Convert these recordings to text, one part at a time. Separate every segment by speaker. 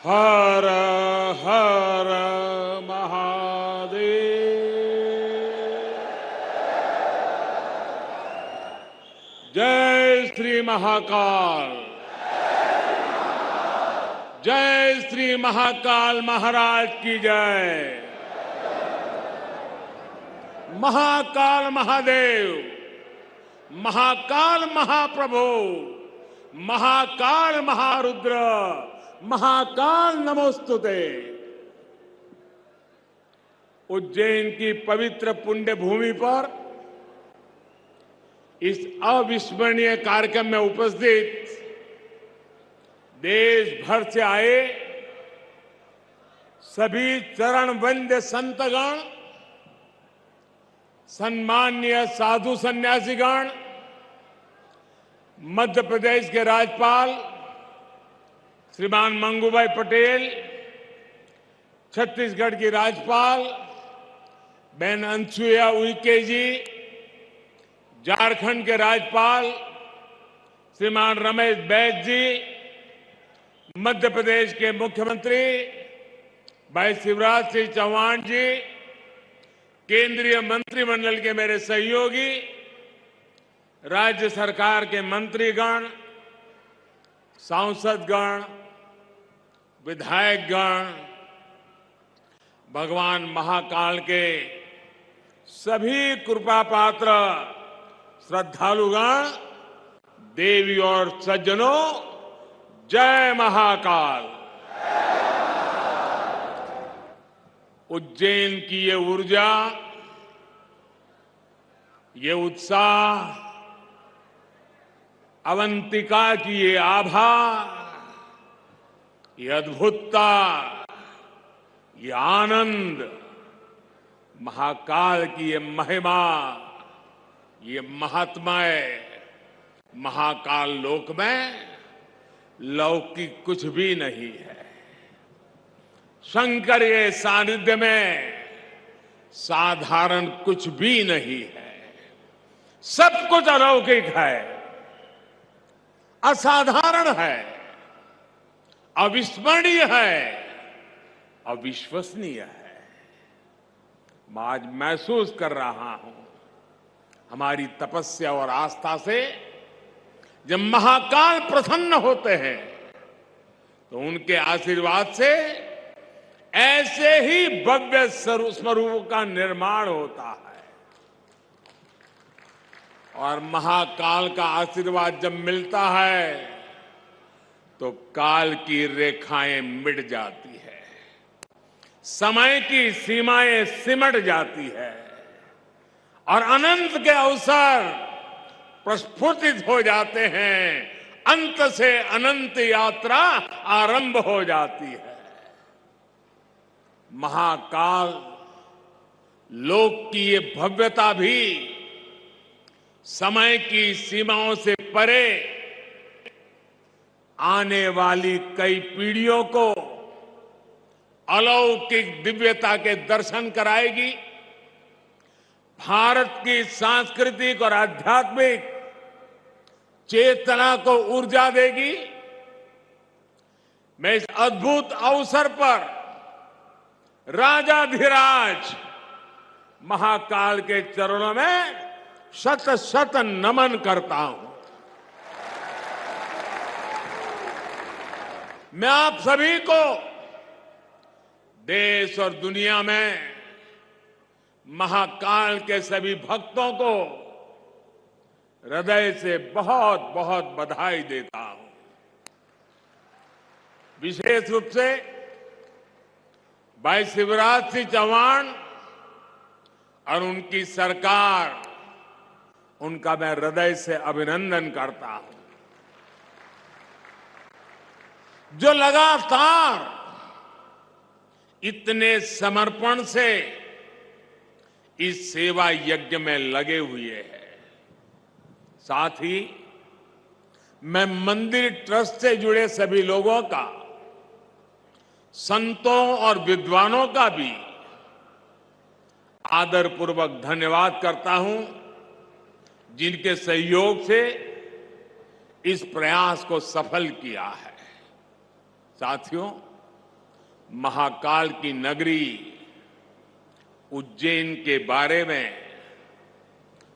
Speaker 1: हर हर महादेव। जय श्री महाकाल। जय श्री महाकाल महाराज की जय। महाकाल महादेव, महाकाल महाप्रभु, महाकाल महारुद्र, महाकाल नमोस्तुते। उज्जैन की पवित्र पुण्य भूमि पर इस अविस्मरणीय कार्यक्रम में उपस्थित देश भर से आए सभी चरण वंद्य संतगण, सम्माननीय साधु सन्यासीगण, मध्य प्रदेश के राज्यपाल श्रीमान मंगूभाई पटेल, छत्तीसगढ़ की राज्यपाल बहन अनसुईया उइके जी, झारखंड के राज्यपाल श्रीमान रमेश बैस जी, मध्य प्रदेश के मुख्यमंत्री भाई शिवराज सिंह चौहान जी, केंद्रीय मंत्रिमंडल के मेरे सहयोगी, राज्य सरकार के मंत्रीगण, सांसदगण, विधायकगण, भगवान महाकाल के सभी कृपा पात्र श्रद्धालुगण, देवी और सज्जनों, जय महाकाल। उज्जैन की ये ऊर्जा, ये उत्साह, अवंतिका की ये आभा, ये अद्भुतता, ये आनंद, महाकाल की ये महिमा, ये महात्म्य, महाकाल लोक में लौकिक कुछ भी नहीं है। शंकर के सानिध्य में साधारण कुछ भी नहीं है। सब कुछ अलौकिक है, असाधारण है, अविस्मरणीय है, अविश्वसनीय है। मैं आज महसूस कर रहा हूं, हमारी तपस्या और आस्था से जब महाकाल प्रसन्न होते हैं तो उनके आशीर्वाद से ऐसे ही भव्य स्वरूप का निर्माण होता है। और महाकाल का आशीर्वाद जब मिलता है तो काल की रेखाएं मिट जाती है, समय की सीमाएं सिमट जाती है और अनंत के अवसर प्रस्फुटित हो जाते हैं। अंत से अनंत यात्रा आरंभ हो जाती है। महाकाल लोक की ये भव्यता भी समय की सीमाओं से परे आने वाली कई पीढ़ियों को अलौकिक दिव्यता के दर्शन कराएगी। भारत की सांस्कृतिक और आध्यात्मिक चेतना को ऊर्जा देगी। मैं इस अद्भुत अवसर पर राजाधिराज महाकाल के चरणों में शत शत नमन करता हूं। मैं आप सभी को, देश और दुनिया में महाकाल के सभी भक्तों को हृदय से बहुत बहुत बधाई देता हूं। विशेष रूप से भाई शिवराज सिंह चौहान और उनकी सरकार, उनका मैं हृदय से अभिनंदन करता हूं, जो लगातार इतने समर्पण से इस सेवा यज्ञ में लगे हुए हैं। साथ ही मैं मंदिर ट्रस्ट से जुड़े सभी लोगों का, संतों और विद्वानों का भी आदरपूर्वक धन्यवाद करता हूं, जिनके सहयोग से इस प्रयास को सफल किया है। साथियों, महाकाल की नगरी उज्जैन के बारे में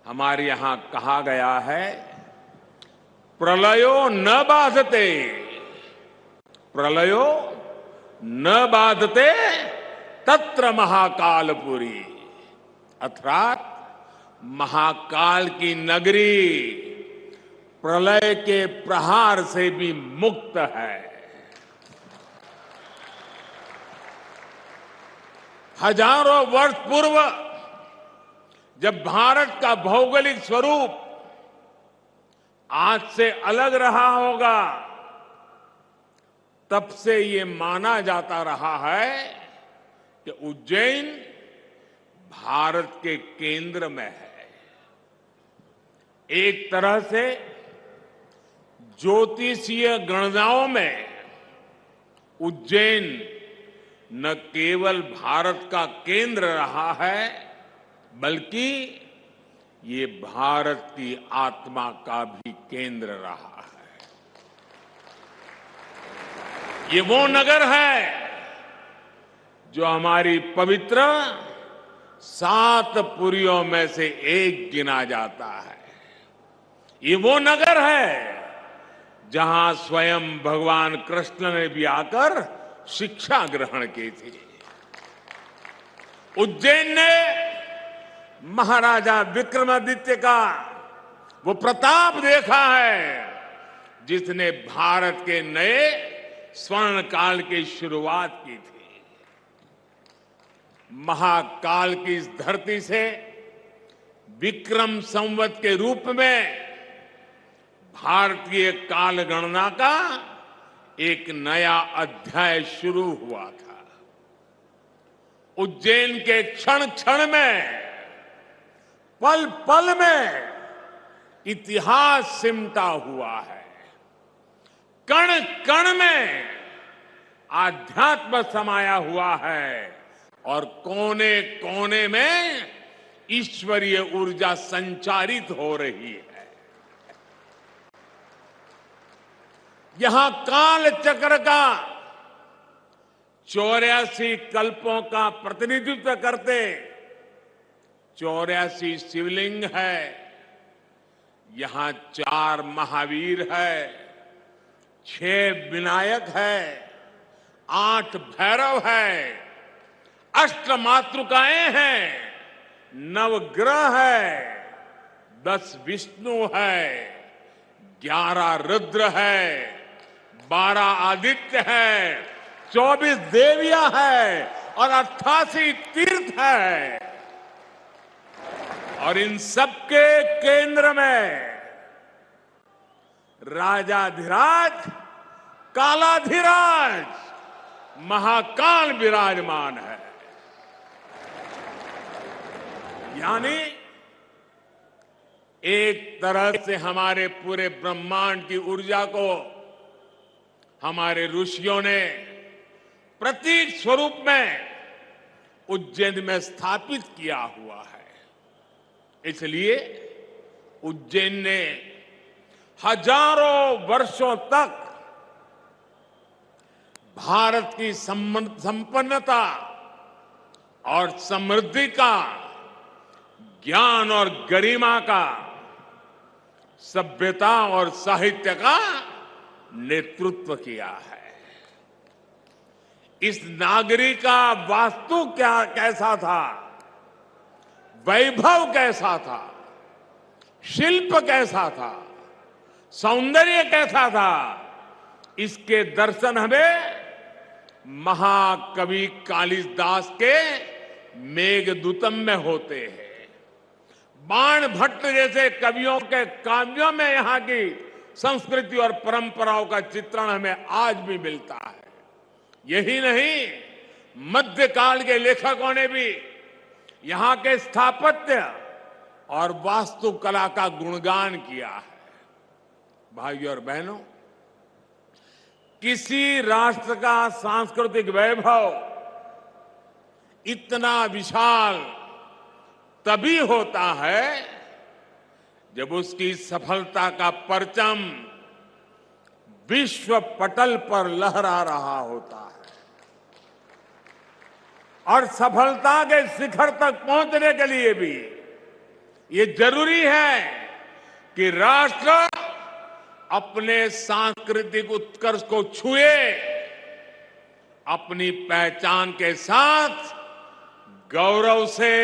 Speaker 1: हमारे यहां कहा गया है, प्रलयो न बाधते, प्रलयो न बाधते तत्र महाकालपुरी, अर्थात महाकाल की नगरी प्रलय के प्रहार से भी मुक्त है। हजारों वर्ष पूर्व जब भारत का भौगोलिक स्वरूप आज से अलग रहा होगा, तब से ये माना जाता रहा है कि उज्जैन भारत के केंद्र में है। एक तरह से ज्योतिषीय गणनाओं में उज्जैन न केवल भारत का केंद्र रहा है, बल्कि ये भारत की आत्मा का भी केंद्र रहा है। ये वो नगर है जो हमारी पवित्र 7 पुरियों में से एक गिना जाता है। ये वो नगर है जहां स्वयं भगवान कृष्ण ने भी आकर शिक्षा ग्रहण की थी। उज्जैन ने महाराजा विक्रमादित्य का वो प्रताप देखा है जिसने भारत के नए स्वर्ण काल की शुरुआत की थी। महाकाल की इस धरती से विक्रम संवत के रूप में भारतीय काल गणना का एक नया अध्याय शुरू हुआ था। उज्जैन के क्षण क्षण में, पल पल में इतिहास सिमटा हुआ है। कण कण में आध्यात्म समाया हुआ है और कोने कोने में ईश्वरीय ऊर्जा संचारित हो रही है। यहां काल चक्र का 84 कल्पों का प्रतिनिधित्व करते 84 शिवलिंग है। यहां 4 महावीर है, 6 विनायक है, 8 भैरव है, 8 मातृकाएं हैं, 9 ग्रह है, 10 विष्णु है, 11 रुद्र है, 12 आदित्य है, 24 देवियां है और 88 तीर्थ है। और इन सबके केंद्र में राजाधिराज कालाधिराज महाकाल विराजमान है। यानी एक तरह से हमारे पूरे ब्रह्मांड की ऊर्जा को हमारे ऋषियों ने प्रतीक स्वरूप में उज्जैन में स्थापित किया हुआ है। इसलिए उज्जैन ने हजारों वर्षों तक भारत की संपन्नता और समृद्धि का, ज्ञान और गरिमा का, सभ्यता और साहित्य का नेतृत्व किया है। इस नागरी का वास्तु कैसा था, वैभव कैसा था, शिल्प कैसा था, सौंदर्य कैसा था, इसके दर्शन हमें महाकवि कालिदास के मेघदूतम में होते हैं। बाण भट्ट जैसे कवियों के काव्यों में यहां की संस्कृति और परंपराओं का चित्रण हमें आज भी मिलता है। यही नहीं, मध्यकाल के लेखकों ने भी यहां के स्थापत्य और वास्तुकला का गुणगान किया है। भाइयों और बहनों, किसी राष्ट्र का सांस्कृतिक वैभव इतना विशाल तभी होता है जब उसकी सफलता का परचम विश्व पटल पर लहरा रहा होता है। और सफलता के शिखर तक पहुंचने के लिए भी ये जरूरी है कि राष्ट्र अपने सांस्कृतिक उत्कर्ष को छुए, अपनी पहचान के साथ गौरव से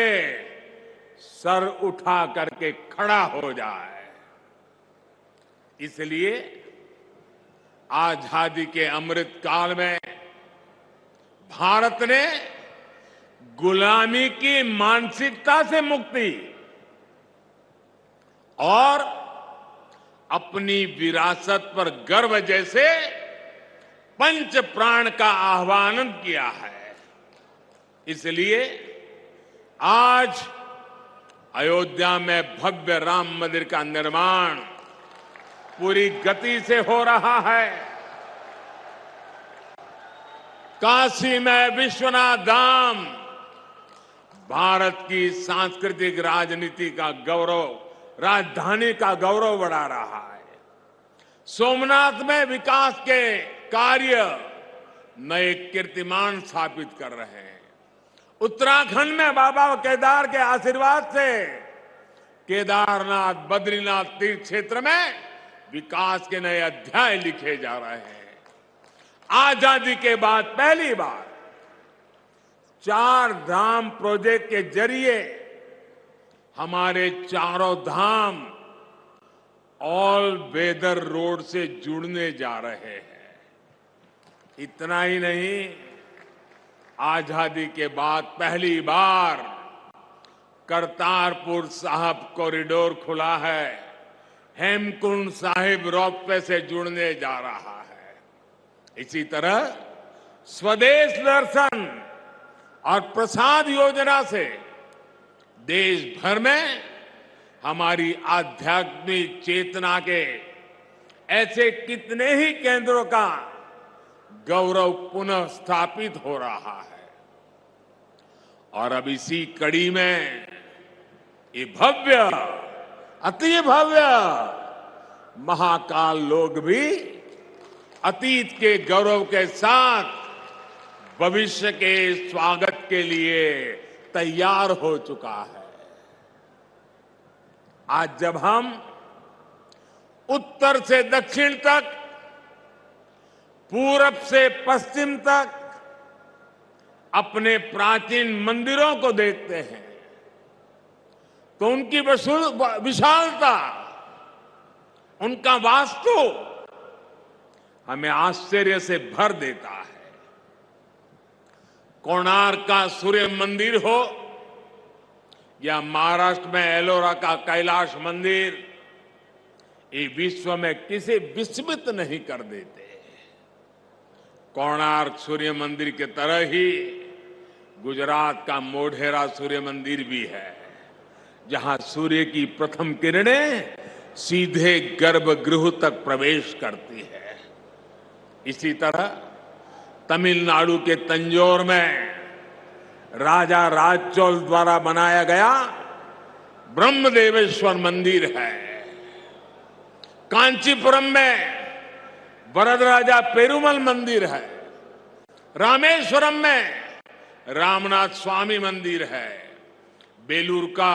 Speaker 1: सर उठा करके खड़ा हो जाए। इसलिए आजादी के अमृत काल में भारत ने गुलामी की मानसिकता से मुक्ति और अपनी विरासत पर गर्व जैसे पंच प्राण का आह्वान किया है। इसलिए आज अयोध्या में भव्य राम मंदिर का निर्माण पूरी गति से हो रहा है। काशी में विश्वनाथ धाम भारत की सांस्कृतिक राजनीति का गौरव, राजधानी का गौरव बढ़ा रहा है। सोमनाथ में विकास के कार्य नए कीर्तिमान स्थापित कर रहे हैं। उत्तराखंड में बाबा केदार के आशीर्वाद से केदारनाथ, बद्रीनाथ तीर्थ क्षेत्र में विकास के नए अध्याय लिखे जा रहे हैं। आजादी के बाद पहली बार 4 धाम प्रोजेक्ट के जरिए हमारे चारों धाम ऑल वेदर रोड से जुड़ने जा रहे हैं। इतना ही नहीं, आजादी के बाद पहली बार करतारपुर साहिब कॉरिडोर खुला है, हेमकुंड साहिब रोपवे से जुड़ने जा रहा है। इसी तरह स्वदेश दर्शन और प्रसाद योजना से देश भर में हमारी आध्यात्मिक चेतना के ऐसे कितने ही केंद्रों का गौरव पुनः स्थापित हो रहा है। और अब इसी कड़ी में ये भव्य, अति भव्य महाकाल लोक भी अतीत के गौरव के साथ भविष्य के स्वागत के लिए तैयार हो चुका है। आज जब हम उत्तर से दक्षिण तक, पूरब से पश्चिम तक अपने प्राचीन मंदिरों को देखते हैं तो उनकी विशालता, उनका वास्तु हमें आश्चर्य से भर देता है। कोणार्क का सूर्य मंदिर हो या महाराष्ट्र में एलोरा का कैलाश मंदिर, ये विश्व में किसी विस्मित नहीं कर देते। कोणार्क सूर्य मंदिर के तरह ही गुजरात का मोढेरा सूर्य मंदिर भी है, जहां सूर्य की प्रथम किरणें सीधे गर्भगृह तक प्रवेश करती है। इसी तरह तमिलनाडु के तंजौर में राजा राजचोल द्वारा बनाया गया ब्रह्मदेवेश्वर मंदिर है। कांचीपुरम में वरदराजा पेरुमल मंदिर है। रामेश्वरम में रामनाथ स्वामी मंदिर है। बेलूर का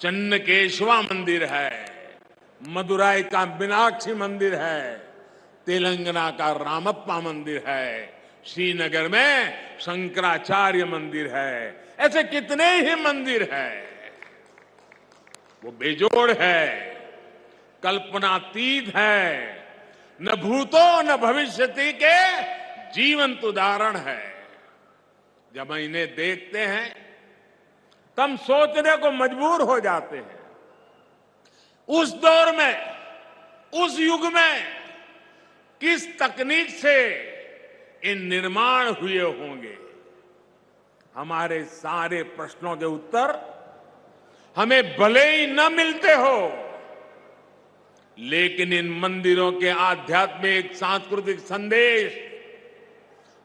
Speaker 1: चन्नकेशवा मंदिर है। मदुराई का मीनाक्षी मंदिर है। तेलंगाना का रामप्पा मंदिर है। श्रीनगर में शंकराचार्य मंदिर है। ऐसे कितने ही मंदिर है, वो बेजोड़ है, कल्पनातीत है, न भूतो न भविष्यति के जीवंत उदाहरण है। जब हम इन्हें देखते हैं तब सोचने को मजबूर हो जाते हैं, उस दौर में, उस युग में किस तकनीक से इन निर्माण हुए होंगे। हमारे सारे प्रश्नों के उत्तर हमें भले ही न मिलते हो, लेकिन इन मंदिरों के आध्यात्मिक सांस्कृतिक संदेश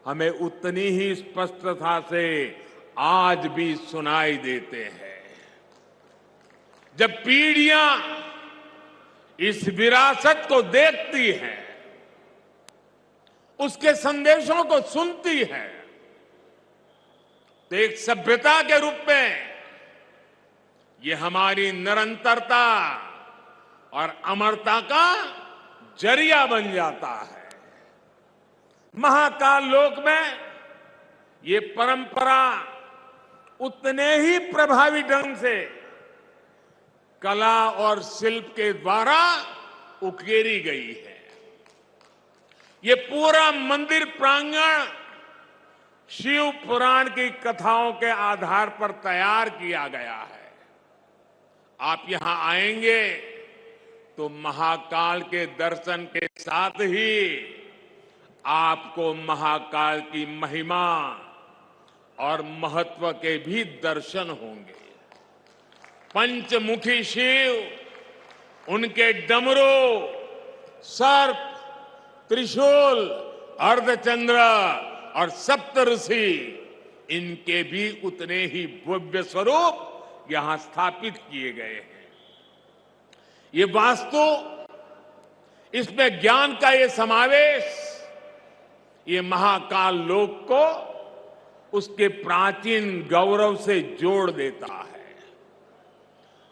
Speaker 1: हमें उतनी ही स्पष्टता से आज भी सुनाई देते हैं। जब पीढ़ियां इस विरासत को देखती हैं, उसके संदेशों को सुनती है, तो एक सभ्यता के रूप में ये हमारी निरंतरता और अमरता का जरिया बन जाता है। महाकाल लोक में ये परंपरा उतने ही प्रभावी ढंग से कला और शिल्प के द्वारा उकेरी गई है। ये पूरा मंदिर प्रांगण शिव पुराण की कथाओं के आधार पर तैयार किया गया है। आप यहां आएंगे तो महाकाल के दर्शन के साथ ही आपको महाकाल की महिमा और महत्व के भी दर्शन होंगे। पंचमुखी शिव, उनके डमरू, सर्प, त्रिशूल, अर्धचंद्र और सप्तऋषि, इनके भी उतने ही भव्य स्वरूप यहां स्थापित किए गए हैं। ये वास्तु, इसमें ज्ञान का ये समावेश, ये महाकाल लोक को उसके प्राचीन गौरव से जोड़ देता है,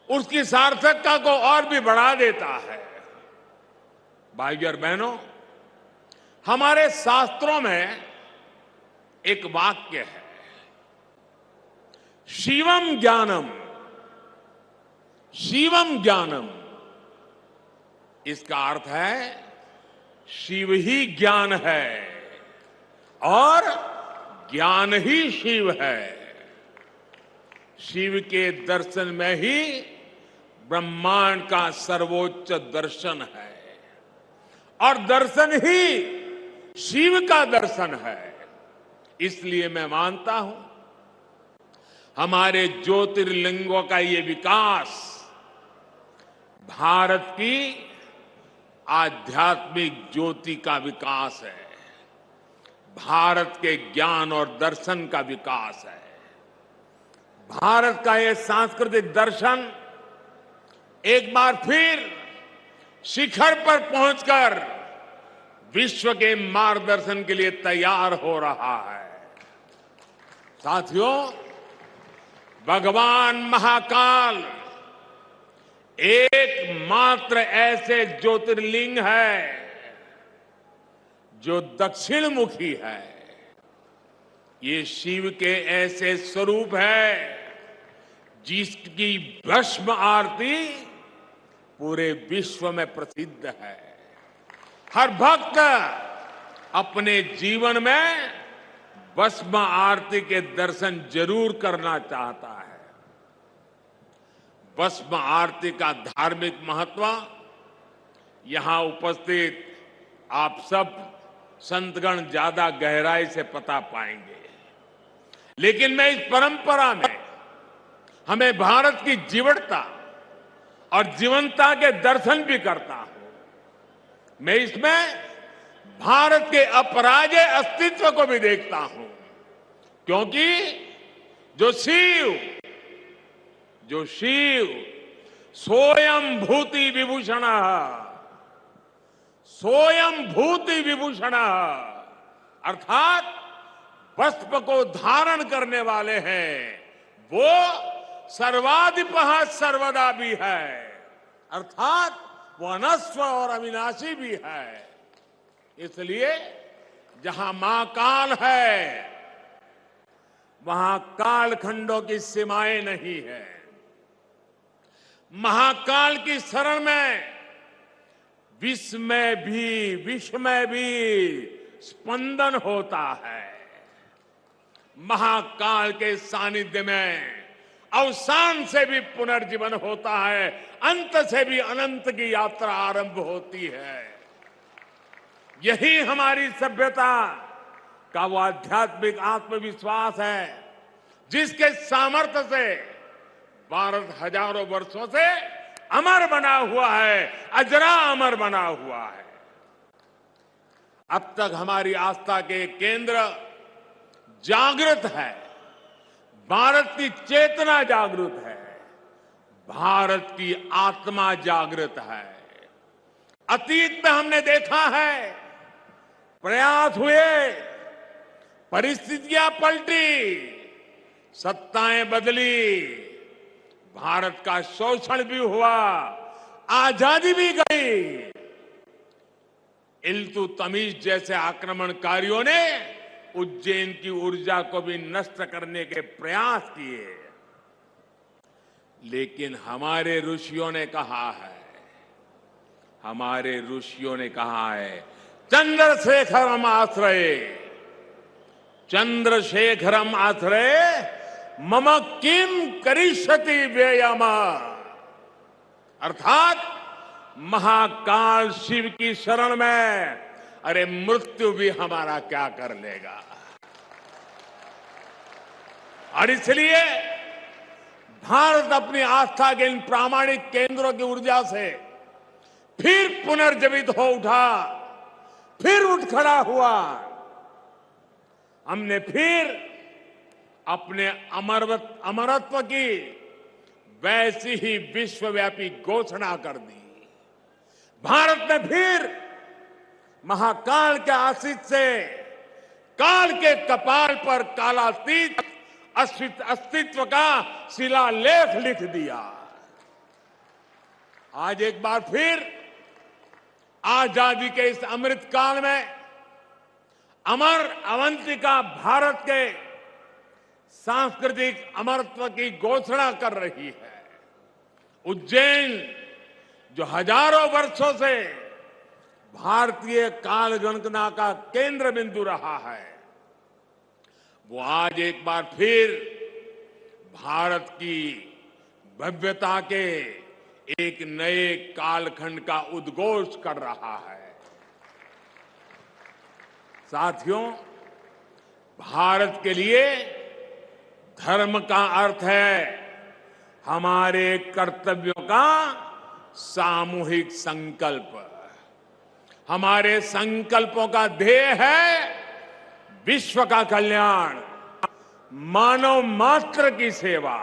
Speaker 1: उसकी सार्थकता को और भी बढ़ा देता है। भाइयों और बहनों, हमारे शास्त्रों में एक वाक्य है, शिवम ज्ञानम, शिवम ज्ञानम। इसका अर्थ है शिव ही ज्ञान है और ज्ञान ही शिव है। शिव के दर्शन में ही ब्रह्मांड का सर्वोच्च दर्शन है और दर्शन ही शिव का दर्शन है। इसलिए मैं मानता हूं हमारे ज्योतिर्लिंगों का ये विकास भारत की आध्यात्मिक ज्योति का विकास है, भारत के ज्ञान और दर्शन का विकास है। भारत का ये सांस्कृतिक दर्शन एक बार फिर शिखर पर पहुंचकर विश्व के मार्गदर्शन के लिए तैयार हो रहा है। साथियों, भगवान महाकाल एकमात्र ऐसे ज्योतिर्लिंग है जो दक्षिण मुखी है। ये शिव के ऐसे स्वरूप है जिसकी भस्म आरती पूरे विश्व में प्रसिद्ध है। हर भक्त अपने जीवन में भस्म आरती के दर्शन जरूर करना चाहता है। भस्म आरती का धार्मिक महत्व यहां उपस्थित आप सब संतगण ज्यादा गहराई से पता पाएंगे, लेकिन मैं इस परंपरा में हमें भारत की जीवटता और जीवंतता के दर्शन भी करता हूं। मैं इसमें भारत के अपराजेय अस्तित्व को भी देखता हूं, क्योंकि जो शिव सोयम भूति विभूषण, सोयम भूति विभूषण, अर्थात वस्त्र को धारण करने वाले हैं, वो सर्वाधिपः सर्वदा भी है, अर्थात वो अनस्व और अविनाशी भी है। इसलिए जहां महाकाल है वहां कालखंडों की सीमाएं नहीं है। महाकाल की शरण में विश्व में भी स्पंदन होता है। महाकाल के सानिध्य में अवसान से भी पुनर्जीवन होता है, अंत से भी अनंत की यात्रा आरंभ होती है। यही हमारी सभ्यता का वो आध्यात्मिक आत्मविश्वास है जिसके सामर्थ्य से भारत हजारों वर्षों से अमर बना हुआ है, अजरा अमर बना हुआ है। अब तक हमारी आस्था के केंद्र जागृत है, भारत की चेतना जागृत है, भारत की आत्मा जागृत है। अतीत में हमने देखा है प्रयास हुए, परिस्थितियां पलटी, सत्ताएं बदली, भारत का शोषण भी हुआ, आजादी भी गई। इल्तुतमिश जैसे आक्रमणकारियों ने उज्जैन की ऊर्जा को भी नष्ट करने के प्रयास किए। लेकिन हमारे ऋषियों ने कहा है, चंद्रशेखरम आश्रये, चंद्रशेखरम आश्रये मम किम करिष्यति व्ययम। अर्थात महाकाल शिव की शरण में, अरे मृत्यु भी हमारा क्या कर लेगा। और इसलिए भारत अपनी आस्था के इन प्रामाणिक केंद्रों की ऊर्जा से फिर पुनर्जीवित हो उठा, फिर उठ खड़ा हुआ। हमने फिर अपने अमरत्व की वैसी ही विश्वव्यापी घोषणा कर दी। भारत ने फिर महाकाल के आशीष से काल के कपाल पर कालातीत अस्तित्व का शिलालेख लिख दिया। आज एक बार फिर आजादी के इस अमृत काल में अमर अवंतिका भारत के सांस्कृतिक अमरत्व की घोषणा कर रही है। उज्जैन जो हजारों वर्षों से भारतीय काल गणना का केंद्र बिंदु रहा है, वो आज एक बार फिर भारत की भव्यता के एक नए कालखंड का उद्घोष कर रहा है। साथियों, भारत के लिए धर्म का अर्थ है हमारे कर्तव्यों का सामूहिक संकल्प। हमारे संकल्पों का ध्येय है विश्व का कल्याण, मानव मात्र की सेवा।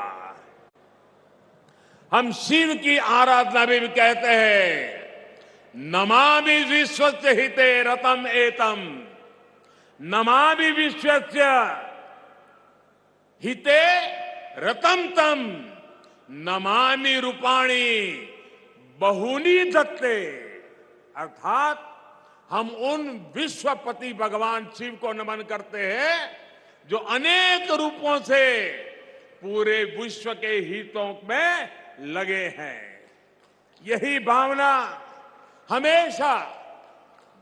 Speaker 1: हम शिव की आराधना भी कहते हैं, नमामि विश्वस्य हिते रतम एतम, नमामि विश्वस्य हिते रतम तम, नमामि रूपाणी बहुनी दत्ते। अर्थात हम उन विश्वपति भगवान शिव को नमन करते हैं जो अनेक रूपों से पूरे विश्व के हितों में लगे हैं। यही भावना हमेशा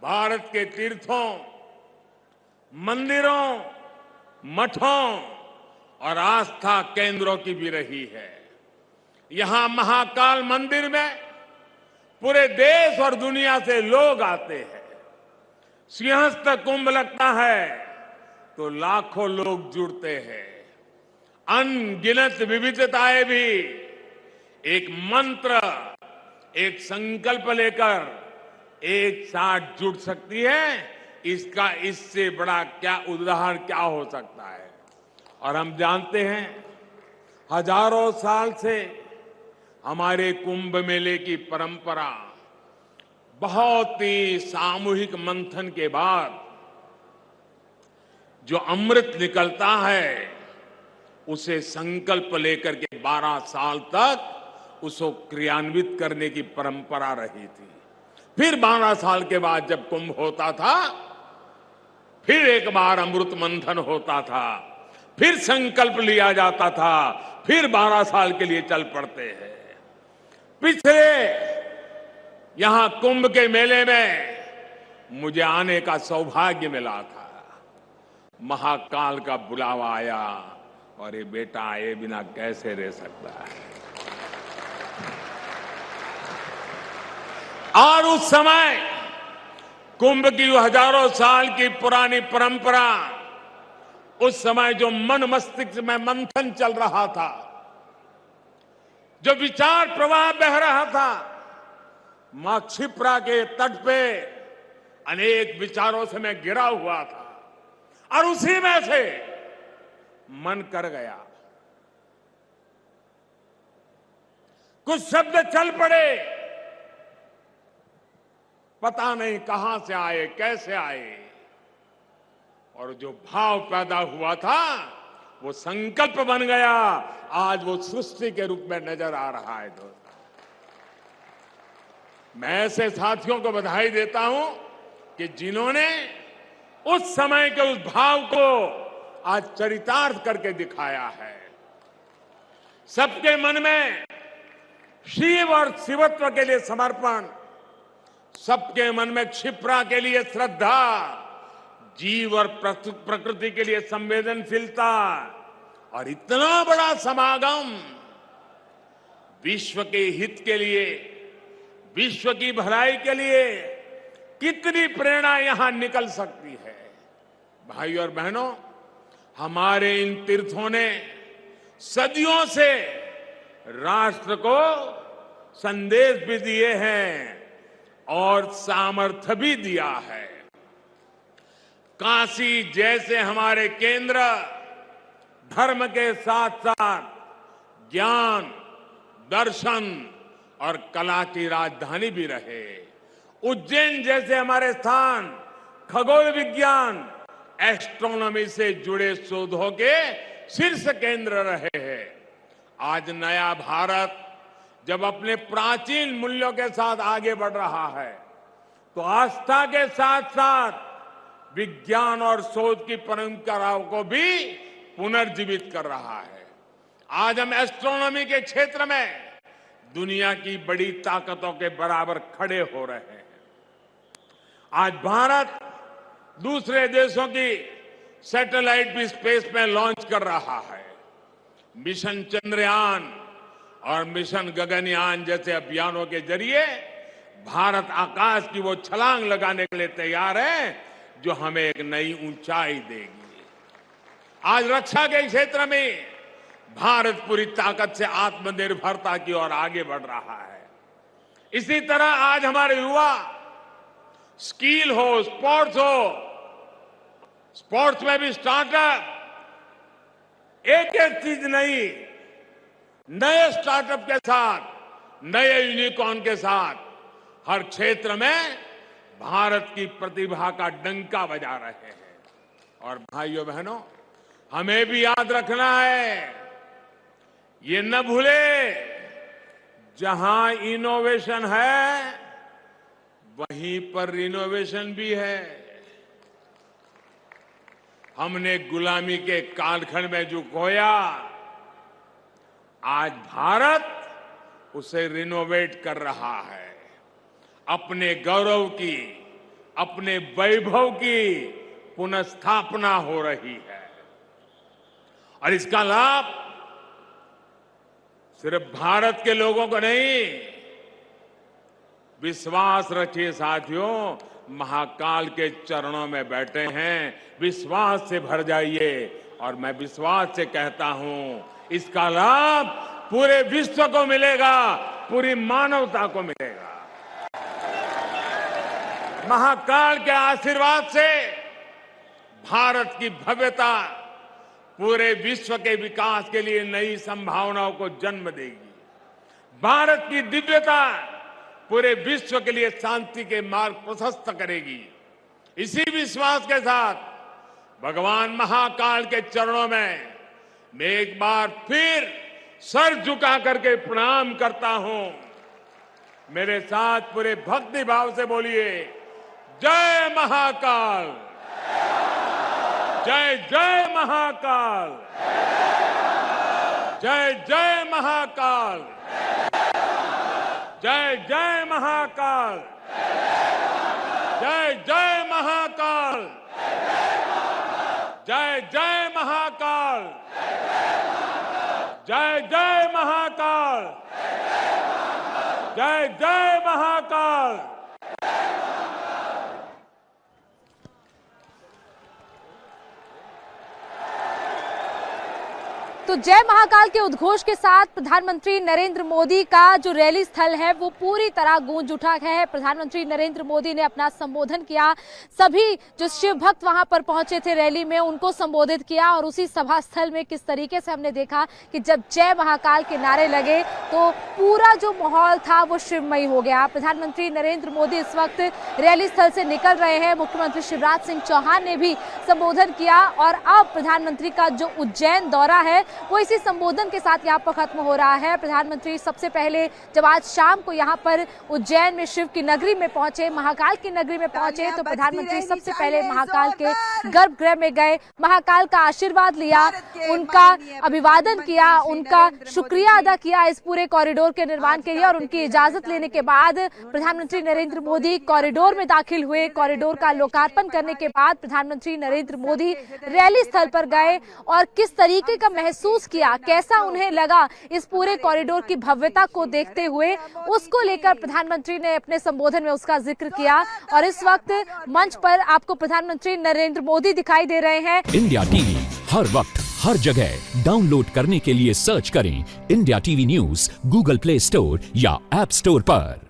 Speaker 1: भारत के तीर्थों, मंदिरों, मठों और आस्था केंद्रों की भी रही है। यहां महाकाल मंदिर में पूरे देश और दुनिया से लोग आते हैं। सिंहस्थ कुंभ लगता है तो लाखों लोग जुड़ते हैं। अनगिनत विविधताएं भी एक मंत्र, एक संकल्प लेकर एक साथ जुड़ सकती है। इसका इससे बड़ा क्या उदाहरण क्या हो सकता है। और हम जानते हैं, हजारों साल से हमारे कुंभ मेले की परंपरा बहुत ही सामूहिक मंथन के बाद जो अमृत निकलता है, उसे संकल्प लेकर के 12 साल तक उसको क्रियान्वित करने की परंपरा रही थी। फिर 12 साल के बाद जब कुंभ होता था, फिर एक बार अमृत मंथन होता था, फिर संकल्प लिया जाता था, फिर 12 साल के लिए चल पड़ते हैं। पिछले यहां कुंभ के मेले में मुझे आने का सौभाग्य मिला था। महाकाल का बुलावा आया और ये बेटा आए बिना कैसे रह सकता है। और उस समय कुंभ की हजारों साल की पुरानी परंपरा, उस समय जो मन मस्तिष्क में मंथन चल रहा था, जो विचार प्रवाह बह रहा था, मां क्षिप्रा के तट पे अनेक विचारों से मैं घिरा हुआ था और उसी में से मन कर गया। कुछ शब्द चल पड़े, पता नहीं कहां से आए, कैसे आए, और जो भाव पैदा हुआ था वो संकल्प बन गया, आज वो सृष्टि के रूप में नजर आ रहा है। दोस्तों, मैं ऐसे साथियों को बधाई देता हूं कि जिन्होंने उस समय के उस भाव को आज चरितार्थ करके दिखाया है। सबके मन में शिव और शिवत्व के लिए समर्पण, सबके मन में क्षिप्रा के लिए श्रद्धा, जीव और प्रकृति के लिए संवेदनशीलता, और इतना बड़ा समागम विश्व के हित के लिए, विश्व की भलाई के लिए कितनी प्रेरणा यहां निकल सकती है। भाइयों और बहनों, हमारे इन तीर्थों ने सदियों से राष्ट्र को संदेश भी दिए हैं और सामर्थ्य भी दिया है। काशी जैसे हमारे केंद्र धर्म के साथ साथ ज्ञान, दर्शन और कला की राजधानी भी रहे। उज्जैन जैसे हमारे स्थान खगोल विज्ञान, एस्ट्रोनॉमी से जुड़े शोधों के शीर्ष केंद्र रहे हैं। आज नया भारत जब अपने प्राचीन मूल्यों के साथ आगे बढ़ रहा है, तो आस्था के साथ साथ विज्ञान और शोध की परंपराओं को भी पुनर्जीवित कर रहा है। आज हम एस्ट्रोनॉमी के क्षेत्र में दुनिया की बड़ी ताकतों के बराबर खड़े हो रहे हैं। आज भारत दूसरे देशों की सैटेलाइट भी स्पेस में लॉन्च कर रहा है। मिशन चंद्रयान और मिशन गगनयान जैसे अभियानों के जरिए भारत आकाश की वो छलांग लगाने के लिए तैयार है जो हमें एक नई ऊंचाई देगी। आज रक्षा के क्षेत्र में भारत पूरी ताकत से आत्मनिर्भरता की ओर आगे बढ़ रहा है। इसी तरह आज हमारे युवा स्किल हो, स्पोर्ट्स हो, स्पोर्ट्स में भी स्टार्टअप, एक एक चीज नहीं, नए स्टार्टअप के साथ, नए यूनिकॉर्न के साथ हर क्षेत्र में भारत की प्रतिभा का डंका बजा रहे हैं। और भाइयों बहनों, हमें भी याद रखना है, ये न भूले, जहां इनोवेशन है वहीं पर रिनोवेशन भी है। हमने गुलामी के कालखंड में जो खोया, आज भारत उसे रिनोवेट कर रहा है। अपने गौरव की, अपने वैभव की पुनर्स्थापना हो रही है और इसका लाभ सिर्फ भारत के लोगों को नहीं, विश्वास रखिए साथियों, महाकाल के चरणों में बैठे हैं, विश्वास से भर जाइए। और मैं विश्वास से कहता हूं, इसका लाभ पूरे विश्व को मिलेगा, पूरी मानवता को मिलेगा। महाकाल के आशीर्वाद से भारत की भव्यता पूरे विश्व के विकास के लिए नई संभावनाओं को जन्म देगी। भारत की दिव्यता पूरे विश्व के लिए शांति के मार्ग प्रशस्त करेगी। इसी विश्वास के साथ भगवान महाकाल के चरणों में मैं एक बार फिर सर झुका करके प्रणाम करता हूं। मेरे साथ पूरे भक्ति भाव से बोलिए, जय महाकाल, जय जय महाकाल, जय जय महाकाल, जय जय महाकाल, जय जय महाकाल, जय जय महाकाल, जय जय महाकाल, जय जय महाकाल।
Speaker 2: तो जय महाकाल के उद्घोष के साथ प्रधानमंत्री नरेंद्र मोदी का जो रैली स्थल है वो पूरी तरह गूंज उठा है। प्रधानमंत्री नरेंद्र मोदी ने अपना संबोधन किया, सभी जो शिव भक्त वहां पर पहुंचे थे रैली में उनको संबोधित किया और उसी सभा स्थल में किस तरीके से हमने देखा कि जब जय महाकाल के नारे लगे तो पूरा जो माहौल था वो शिवमय हो गया। प्रधानमंत्री नरेंद्र मोदी इस वक्त रैली स्थल से निकल रहे हैं। मुख्यमंत्री शिवराज सिंह चौहान ने भी संबोधन किया और अब प्रधानमंत्री का जो उज्जैन दौरा है वो इसी संबोधन के साथ यहाँ पर खत्म हो रहा है। प्रधानमंत्री सबसे पहले जब आज शाम को यहाँ पर उज्जैन में शिव की नगरी में पहुंचे, महाकाल की नगरी में पहुंचे, तो प्रधानमंत्री सबसे पहले महाकाल के गर्भगृह में गए, महाकाल का आशीर्वाद लिया, उनका अभिवादन किया, उनका शुक्रिया अदा किया इस पूरे कॉरिडोर के निर्माण के लिए और उनकी इजाजत लेने के बाद प्रधानमंत्री नरेंद्र मोदी कॉरिडोर में दाखिल हुए। कॉरिडोर का लोकार्पण करने के बाद प्रधानमंत्री नरेंद्र मोदी रैली स्थल पर गए और किस तरीके का महसूस किया, कैसा उन्हें लगा इस पूरे कॉरिडोर की भव्यता को देखते हुए, उसको लेकर प्रधानमंत्री ने अपने संबोधन में उसका जिक्र किया। और इस वक्त मंच पर आपको प्रधानमंत्री नरेंद्र मोदी दिखाई दे रहे हैं।
Speaker 3: इंडिया टीवी हर वक्त हर जगह डाउनलोड करने के लिए सर्च करें India TV news Google play store या ऐप स्टोर पर।